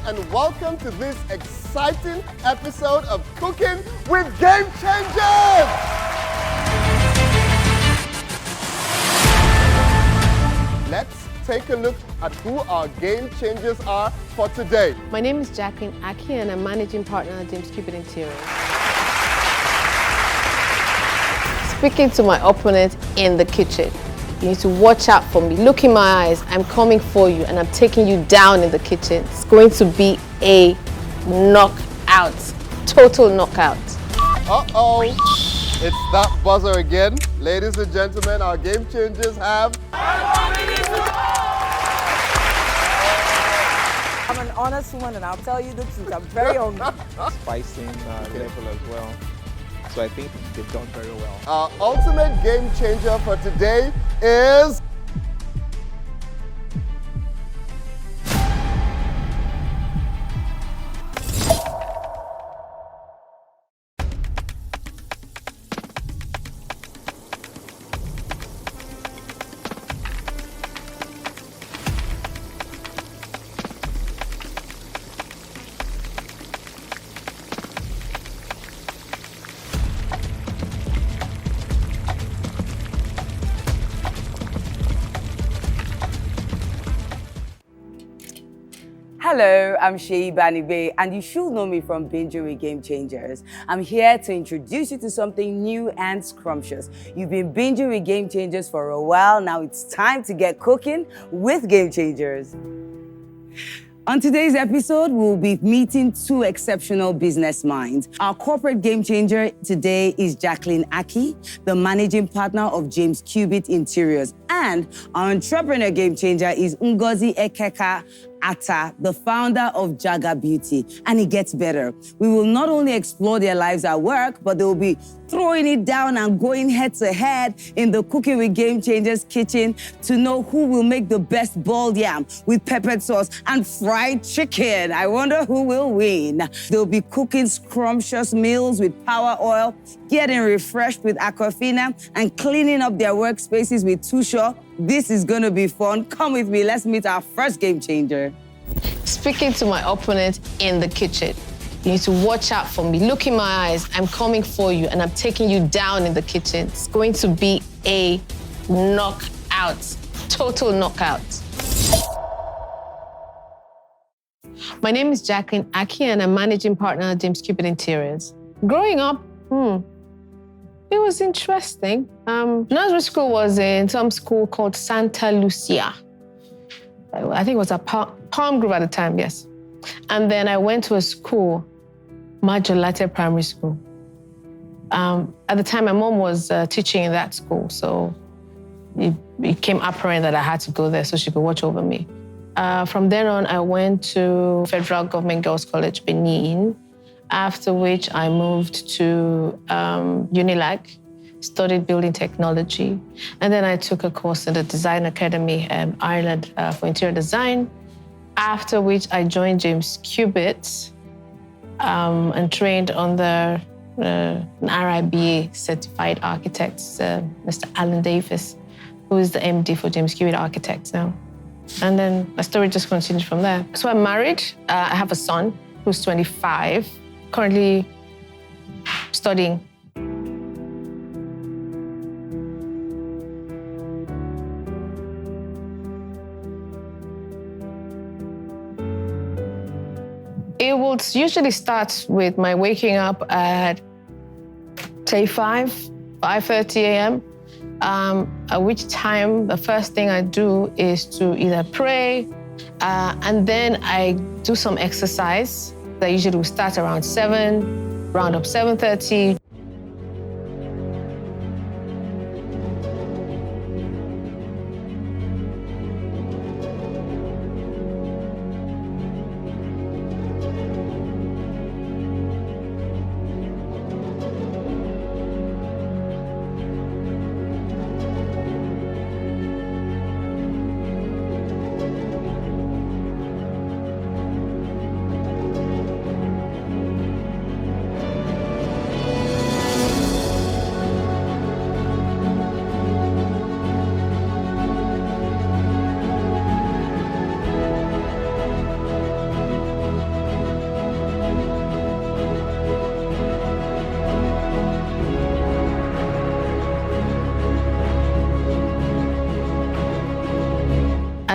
and welcome to this exciting episode of Cooking with GameChangers! Let's take a look at who our Game Changers are for today. My name is Jacqueline Aki and I'm managing partner at James Cubitt Interiors. Speaking to my opponent in the kitchen, you need to watch out for me. Look in my eyes, I'm coming for you and I'm taking you down in the kitchen. It's going to be a knockout, total knockout. Uh-oh, it's that buzzer again. Ladies and gentlemen, our Game Changers have... I'm an honest woman and I'll tell you the truth, I'm very hungry. Spicing level as well. So I think they've done very well. Our ultimate game changer for today is... Hello, I'm Sheyi Banibe, and you should know me from Binging with Game Changers. I'm here to introduce you to something new and scrumptious. You've been binging with Game Changers for a while, now it's time to get cooking with Game Changers. On today's episode, we'll be meeting two exceptional business minds. Our corporate game changer today is Jacqueline Aki, the managing partner of James Cubitt Interiors. And our entrepreneur game changer is Ngozi Ekeka Atta, the founder of Jaga Beauty. And it gets better. We will not only explore their lives at work, but they will be throwing it down and going head to head in the Cooking with Game Changers kitchen to know who will make the best boiled yam with peppered sauce and fried chicken. I wonder who will win. They'll be cooking scrumptious meals with power oil, getting refreshed with Aquafina, and cleaning up their workspaces with Tusho. This is gonna be fun. Come with me, let's meet our first game changer. Speaking to my opponent in the kitchen, you need to watch out for me. Look in my eyes, I'm coming for you and I'm taking you down in the kitchen. It's going to be a knockout, total knockout. My name is Jacqueline Aki and I'm managing partner at James Cubitt Interiors. Growing up, it was interesting. Nursery school was in some school called Santa Lucia. I think it was a Palm Grove at the time, yes. And then I went to a school, Majolate Primary School. At the time, my mom was teaching in that school, so it became apparent that I had to go there so she could watch over me. From there on, I went to Federal Government Girls College, Benin, after which I moved to Unilag, studied building technology. And then I took a course in the Design Academy, Ireland, for interior design, after which I joined James Cubitt and trained under an RIBA certified architect, Mr. Alan Davis, who is the MD for James Cubitt Architects now. And then my story just continued from there. So I'm married. I have a son who's 25, currently studying. It would usually start with my waking up at, say, 5:30 a.m., at which time the first thing I do is to either pray, and then I do some exercise. That usually will start around 7, round up 7:30.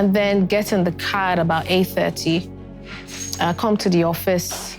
and then get in the car at about 8:30. Come to the office.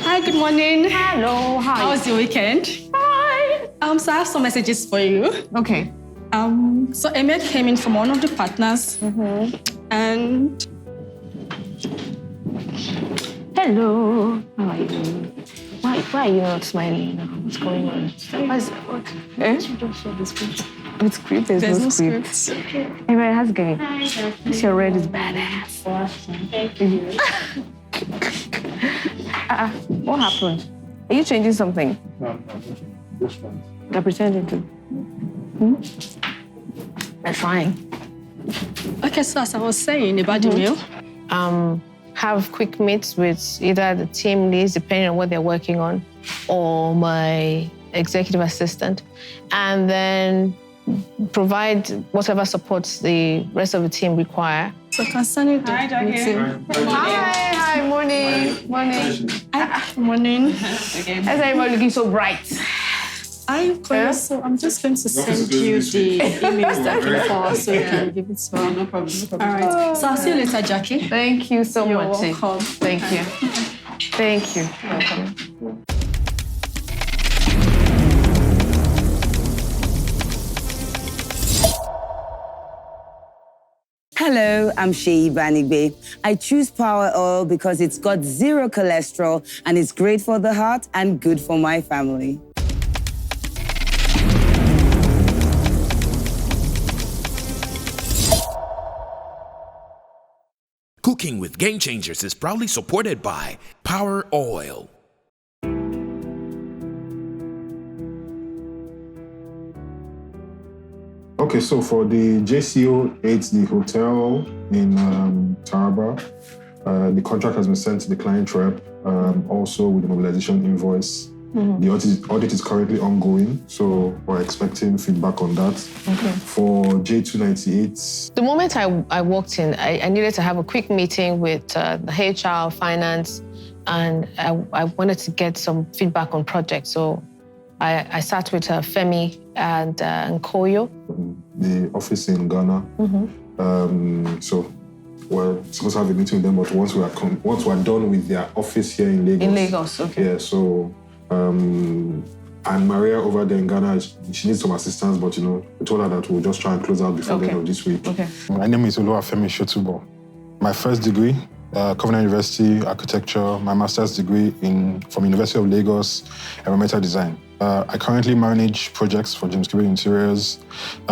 Hi, good morning. Hello, hi. How was your weekend? Hi. So I have some messages for you. Okay. So a mail came in from one of the partners, and Hello. How are you? Why are you not smiling now? What's going on? What? You don't share the script. With script, there's no script. Hey, man, how's it going? This your red is badass. What happened? Are you changing something? No, this one. You're pretending to. That's fine. okay, so as I was saying about the mail, Have quick meets with either the team leads, depending on what they're working on, or my executive assistant, and then provide whatever supports the rest of the team require. so concerning the meeting. Hi, morning. Morning. How's everybody looking so bright? I'm calling, so I'm just going to send you the emails that came for us so you can give it to her. No problem. All right. So I'll see you later, Jackie. Thank you so You're much. welcome. Thank you. Thank you. Welcome. Hello, I'm Sheyi Banigbe. I choose Power Oil because it's got 0 cholesterol and it's great for the heart and good for my family. Cooking with GameChangers is proudly supported by Power Oil. Okay, so for the JCO 8, the hotel in Taraba, the contract has been sent to the client rep, also with the mobilization invoice. The audit is currently ongoing, so we're expecting feedback on that. Okay. For J298, The moment I walked in, I needed to have a quick meeting with the HR, finance, and I wanted to get some feedback on projects. So I sat with Femi and Nkoyo. the office in Ghana, so we're supposed to have a meeting with them, but once we're done with their office here in Lagos. In Lagos, okay. Yeah, so and Maria over there in Ghana, she needs some assistance, but we told her that we'll just try and close out before the end of this week. Okay. My name is Oluwafemi Shotubo. My first degree, Covenant University, Architecture. My master's degree from University of Lagos, Environmental Design. I currently manage projects for James Cubitt Interiors,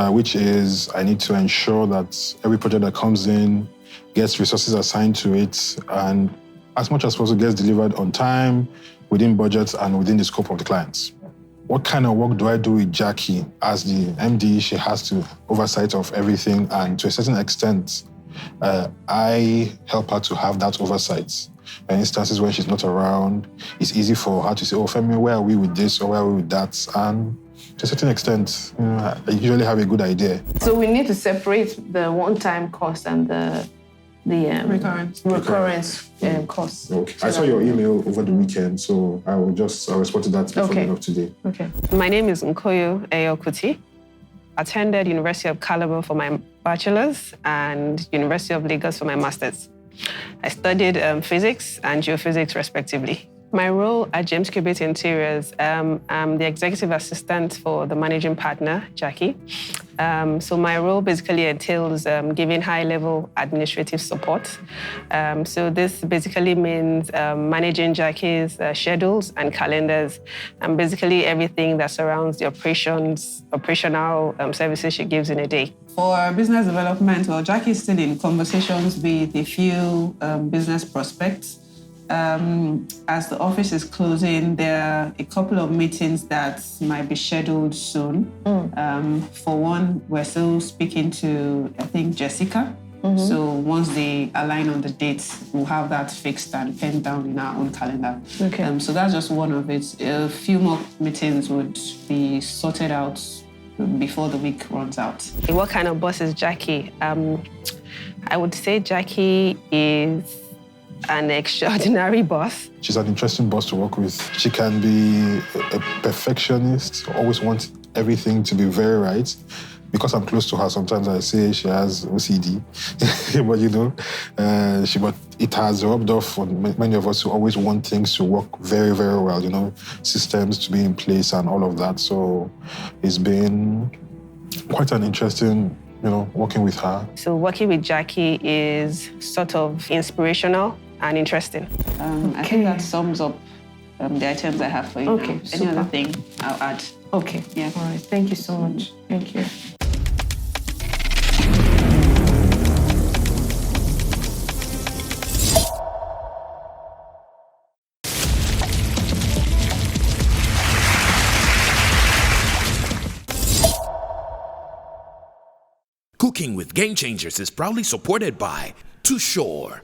which is I need to ensure that every project that comes in gets resources assigned to it, and as much as possible gets delivered on time, within budget, and within the scope of the clients. What kind of work do I do with Jackie? As the MD, she has to oversight of everything, and to a certain extent, I help her to have that oversight. In instances when she's not around, it's easy for her to say, oh, Femi, where are we with this or where are we with that? And to a certain extent, I usually have a good idea. So we need to separate the one-time cost and the recurrence costs. Okay. I saw your email over the weekend, so I'll respond to that before the end of today. Okay. My name is Nkoyo Eyokuti. Attended University of Calabar for my bachelor's and University of Lagos for my master's. I studied physics and geophysics respectively. My role at James Cubitt Interiors, I'm the executive assistant for the managing partner, Jackie. So my role basically entails giving high-level administrative support. So this basically means managing Jackie's schedules and calendars, and basically everything that surrounds the operational services she gives in a day. For business development, well, Jackie is still in conversations with a few business prospects. As the office is closing, there are a couple of meetings that might be scheduled soon. For one, we're still speaking to, I think, Jessica. So once they align on the dates, we'll have that fixed and penned down in our own calendar. Okay. So that's just one of it. A few more meetings would be sorted out before the week runs out. What kind of boss is Jackie? I would say Jackie is an extraordinary boss. She's an interesting boss to work with. She can be a perfectionist, always wants everything to be very right. Because I'm close to her, sometimes I say she has OCD, but you know, but it has rubbed off on many of us who always want things to work very, very well, you know, systems to be in place and all of that. So it's been quite an interesting, you know, working with her. So working with Jackie is sort of inspirational and interesting. I think that sums up the items I have for you. Okay, now. Any super. other thing I'll add? Okay. Yeah. All right. Thank you so much. Thank you. Cooking with GameChangers is proudly supported by Too Shore.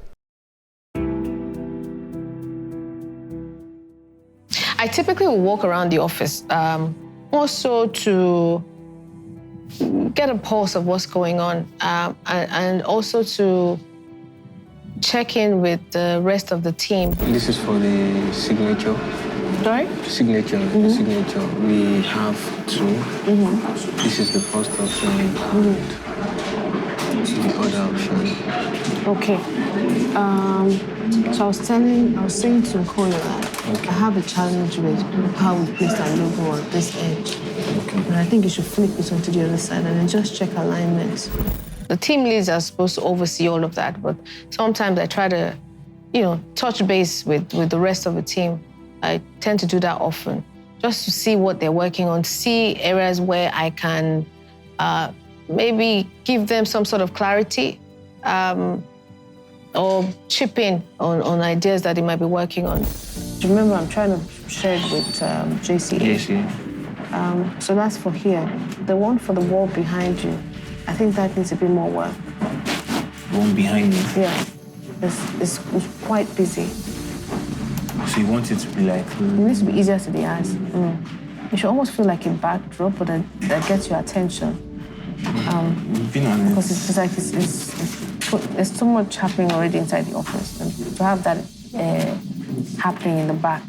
I typically will walk around the office, also to get a pulse of what's going on, and also to check in with the rest of the team. This is for the signature. Sorry? Signature. The signature. We have two. This is the first option. And this is the other option. Okay. So I was saying to Nkoyo that I have a challenge with how we placed our logo on this edge. Okay. And I think you should flip it onto the other side and then just check alignment. The team leads are supposed to oversee all of that, but sometimes I try to, you know, touch base with the rest of the team. I tend to do that often, just to see what they're working on, see areas where I can maybe give them some sort of clarity, or chip in on ideas that they might be working on. Do you remember I'm trying to share it with JCA? Yes, yeah. So that's for here. The one for the wall behind you, I think that needs a bit more work. The one behind me. Yeah, it's quite busy. So you want it to be like... It needs to be easier to the eyes. It should almost feel like a backdrop, but that gets your attention. We've been on it. Because it's like there's so much happening already inside the office, and to have that happening in the back.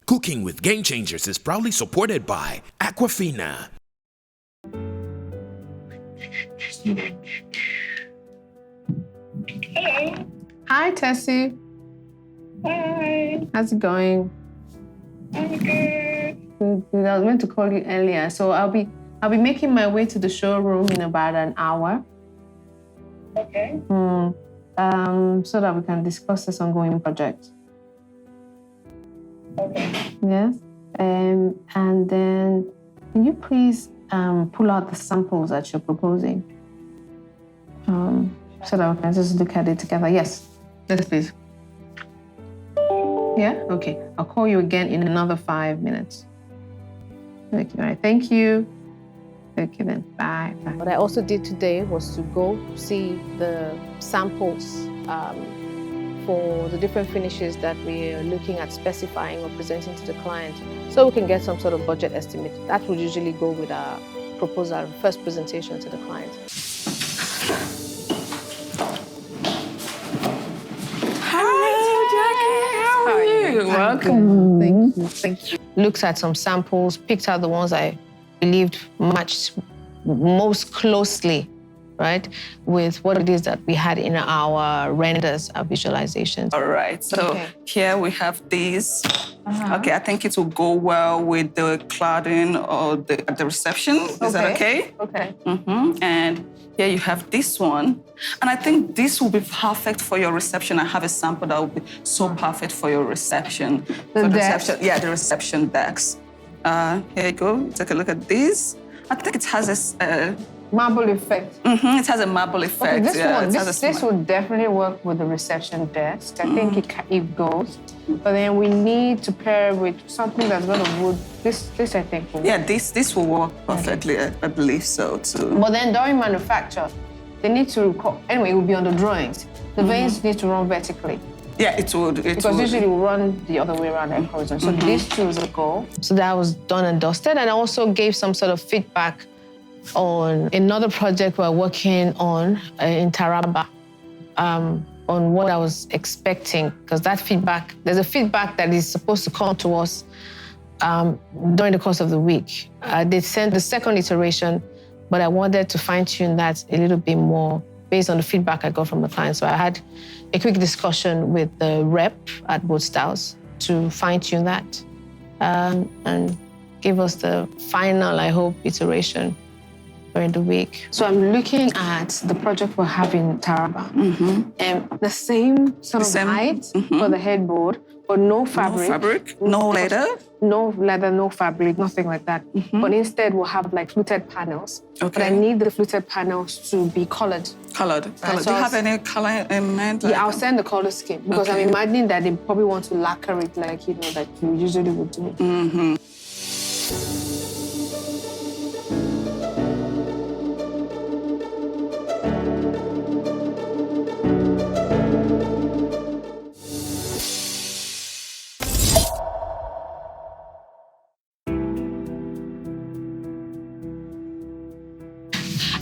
Cooking with GameChangers is proudly supported by Aquafina. Hello. Hi, Tessie. Hi. How's it going? I'm good. I was meant to call you earlier, so I'll be making my way to the showroom in about an hour. Okay. So that we can discuss this ongoing project. Okay. Yes. And then, can you please pull out the samples that you're proposing? So that we can just look at it together. Yes. Yes, please. Yeah? Okay. I'll call you again in another 5 minutes. Okay, all right. Thank you. Okay, then. Bye. Bye. What I also did today was to go see the samples for the different finishes that we're looking at specifying or presenting to the client, so we can get some sort of budget estimate. That would usually go with our proposal, first presentation to the client. How are you? Welcome. Thank you. Thank you. Looked at some samples, picked out the ones I believed matched most closely, right, with what it is that we had in our renders, our visualizations. All right, so here we have these. Okay, I think it will go well with the cladding or the reception. Is that okay? Okay. And here you have this one. And I think this will be perfect for your reception. I have a sample that will be so perfect for your reception. The desk? Yeah, the reception decks. Here you go. Take a look at this. I think it has a marble effect. It has a marble effect. Okay, this would definitely work with the reception desk. I think it goes. But then we need to pair with something that's going to wood. This I think will work. Yeah, this will work perfectly. I believe so too. But then during manufacture, they need to record. Anyway, it will be on the drawings. The veins need to run vertically. Yeah, it would. Because usually we run the other way around, like horizontal. So these two is a goal. So that was done and dusted. And I also gave some sort of feedback on another project we're working on in Taraba, on what I was expecting, because that feedback, there's a feedback that is supposed to come to us during the course of the week. They sent the second iteration, but I wanted to fine-tune that a little bit more based on the feedback I got from the client. So I had a quick discussion with the rep at both styles to fine-tune that and give us the final, I hope, iteration during the week. So I'm looking at the project we're having in Taraba. The same sort of height for the headboard, but no fabric. No fabric, no leather? No leather, no fabric, nothing like that. But instead we'll have like fluted panels. Okay. But I need the fluted panels to be colored. Colored. Right, Do you have any color in mind? Yeah, I'll send the color scheme because I'm imagining that they probably want to lacquer it like, you know, like you usually would do.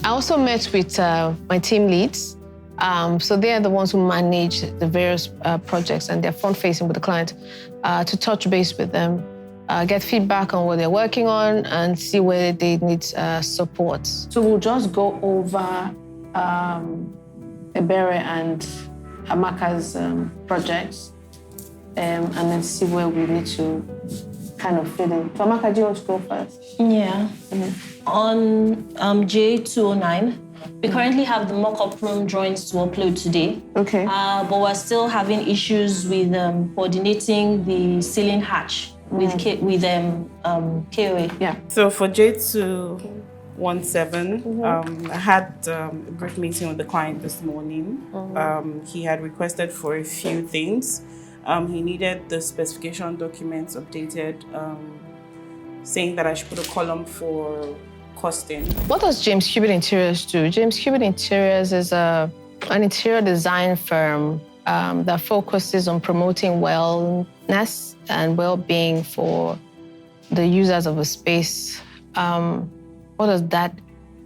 I also met with my team leads. So they are the ones who manage the various projects and they're front-facing with the client to touch base with them, get feedback on what they're working on and see where they need support. So we'll just go over Ebere and Amaka's projects and then see where we need to kind of fit in. So Amaka, do you want to go first? Yeah. On J209, we currently have the mock-up room drawings to upload today. Okay. But we're still having issues with coordinating the ceiling hatch with KOA. Yeah. So for J217, I had a brief meeting with the client this morning. He had requested for a few things. He needed the specification documents updated, saying that I should put a column for costing. What does James Cubitt Interiors do? James Cubitt Interiors is an interior design firm that focuses on promoting wellness and well-being for the users of a space. What does that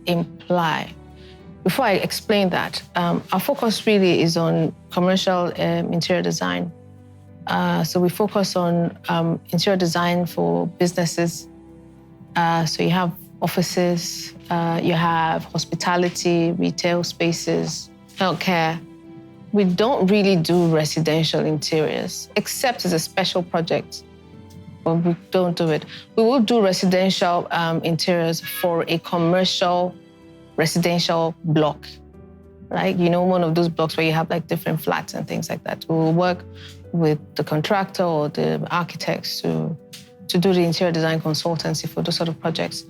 imply? Before I explain that, our focus really is on commercial interior design. So we focus on interior design for businesses. So you have offices, you have hospitality, retail spaces, healthcare. We don't really do residential interiors, except as a special project, but we don't do it. We will do residential interiors for a commercial residential block, like, you know, one of those blocks where you have like different flats and things like that. We will work with the contractor or the architects to do the interior design consultancy for those sort of projects.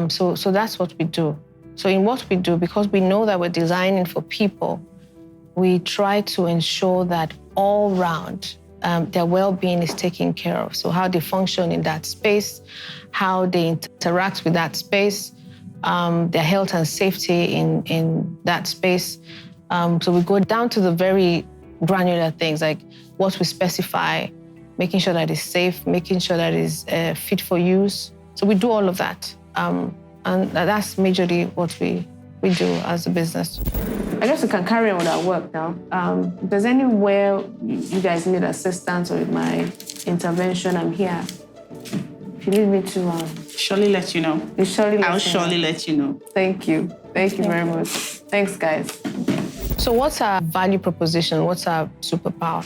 So that's what we do. So in what we do, because we know that we're designing for people, we try to ensure that all round their well-being is taken care of. So how they function in that space, how they interact with that space, their health and safety in that space. So we go down to the very granular things, like what we specify, making sure that it's safe, making sure that it's fit for use. So we do all of that. And that's majorly what we do as a business. I guess we can carry on with our work now. If there's anywhere you guys need assistance or with my intervention, I'm here. If you need me to Surely let you know. I'll surely let you know. Thank you. Thank you very much. Thanks, guys. So what's our value proposition? What's our superpower?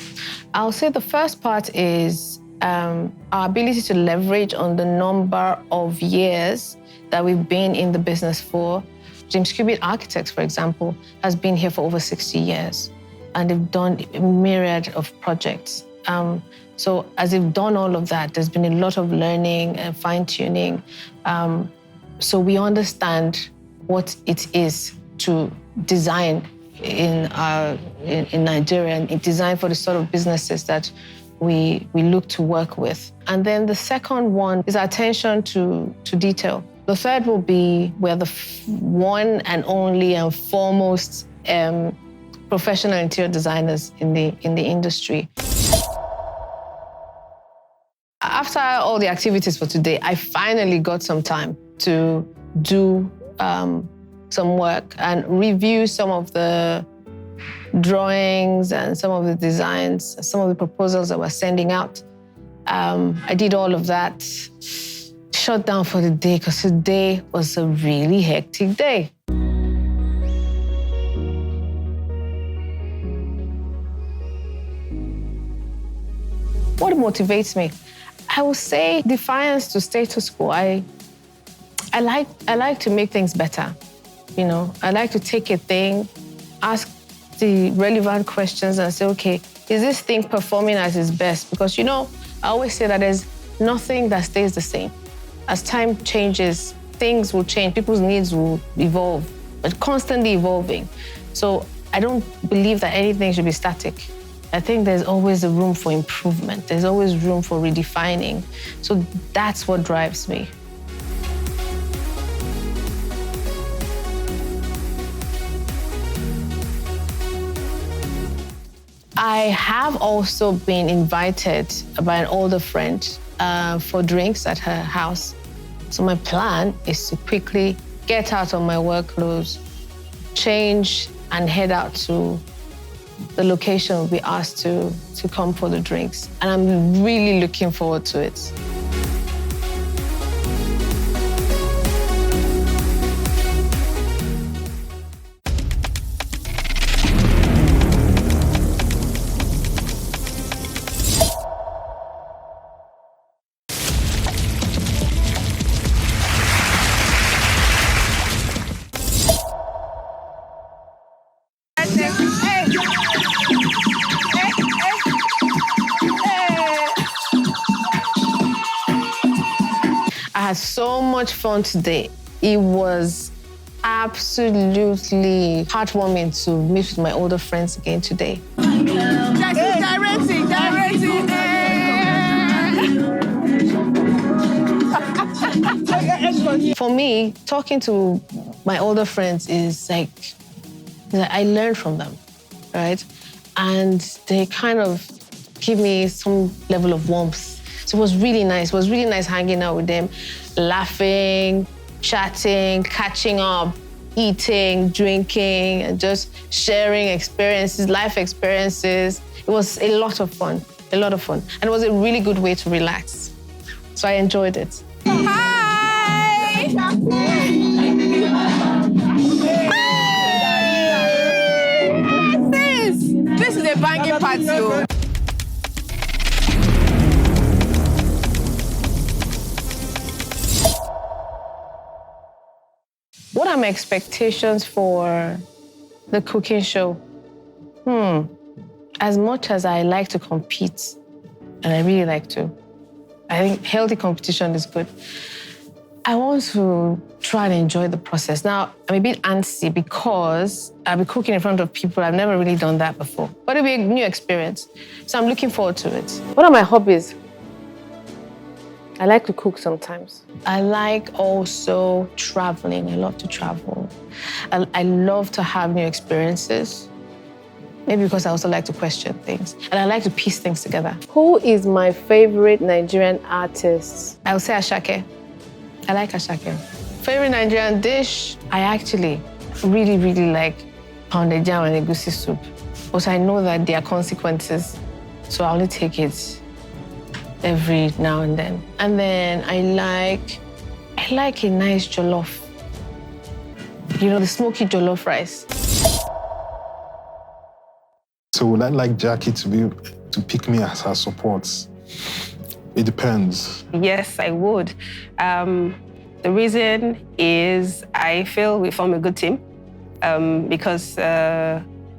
I'll say the first part is our ability to leverage on the number of years that we've been in the business for. James Cubitt Architects, for example, has been here for over 60 years, and they've done a myriad of projects. So as they've done all of that, there's been a lot of learning and fine-tuning. So we understand what it is to design in Nigeria, and design for the sort of businesses that we look to work with. And then the second one is our attention to detail. The third will be we're the one and only and foremost professional interior designers in the industry. After all the activities for today, I finally got some time to do some work and review some of the drawings and some of the designs, some of the proposals that we're sending out. I did all of that, shut down for the day, because today was a really hectic day. What motivates me? I will say defiance to status quo. I like to make things better. You know, I like to take a thing, ask the relevant questions and say, okay, is this thing performing at its best? Because, you know, I always say that there's nothing that stays the same. As time changes, things will change, people's needs will evolve, but constantly evolving. So I don't believe that anything should be static. I think there's always a room for improvement. There's always room for redefining. So that's what drives me. I have also been invited by an older friend for drinks at her house. So my plan is to quickly get out of my work clothes, change, and head out to the location we'll be asked to come for the drinks. And I'm really looking forward to it. I had so much fun today. It was absolutely heartwarming to meet with my older friends again today. For me, talking to my older friends is like I learn from them, right? And they kind of give me some level of warmth. So it was really nice. It was really nice hanging out with them, laughing, chatting, catching up, eating, drinking, and just sharing experiences, life experiences. It was a lot of fun, a lot of fun. And it was a really good way to relax. So I enjoyed it. Hi! This is a banging party. What are my expectations for the cooking show? As much as I like to compete, and I really like to, I think healthy competition is good. I want to try and enjoy the process. Now, I'm a bit antsy because I'll be cooking in front of people. I've never really done that before, but it'll be a new experience. So I'm looking forward to it. What are my hobbies? I like to cook sometimes. I like also traveling. I love to travel. I love to have new experiences. Maybe because I also like to question things. And I like to piece things together. Who is my favorite Nigerian artist? I would say Ashake. I like Ashake. Favorite Nigerian dish? I actually really, really like pounded yam and egusi soup. But I know that there are consequences, so I only take it every now and then. And then I like I like a nice jollof. You know, the smoky jollof rice. So would I like Jackie to pick me as her support? It depends. Yes, I would. The reason is I feel we form a good team because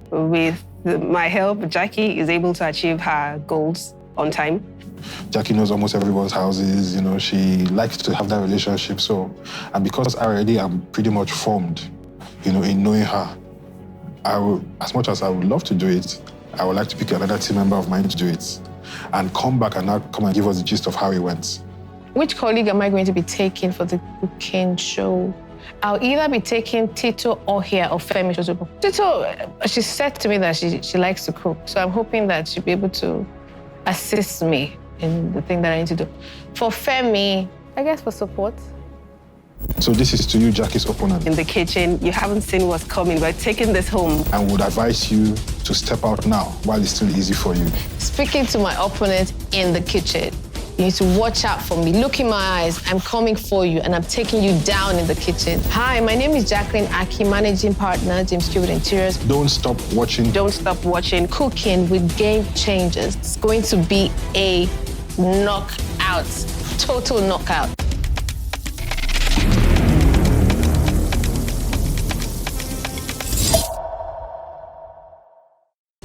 with my help, Jackie is able to achieve her goals on time. Jackie knows almost everyone's houses, you know, she likes to have that relationship. So, and because I already am pretty much formed, you know, in knowing her, as much as I would love to do it, I would like to pick another team member of mine to do it and come back and now come and give us the gist of how it went. Which colleague am I going to be taking for the cooking show? I'll either be taking Tito or Femi Shozubo. Tito, she said to me that she likes to cook, so I'm hoping that she'll be able to assist me in the thing that I need to do. For Femi, I guess for support. So this is to you, Jackie's opponent. In the kitchen, you haven't seen what's coming. We're taking this home. And would advise you to step out now while it's still easy for you. Speaking to my opponent in the kitchen, you need to watch out for me. Look in my eyes. I'm coming for you, and I'm taking you down in the kitchen. Hi, my name is Jacqueline Aki, managing partner, James Cubitt Interiors. Don't stop watching. Don't stop watching. Cooking with GameChangers. It's going to be a knockout, total knockout.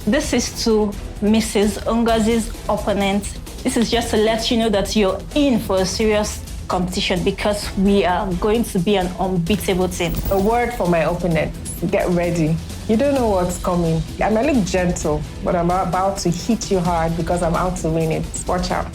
This is to Mrs. Ngozi's opponent. This is just to let you know that you're in for a serious competition because we are going to be an unbeatable team. A word for my opponent, get ready. You don't know what's coming. I might look gentle, but I'm about to hit you hard because I'm out to win it. Watch out.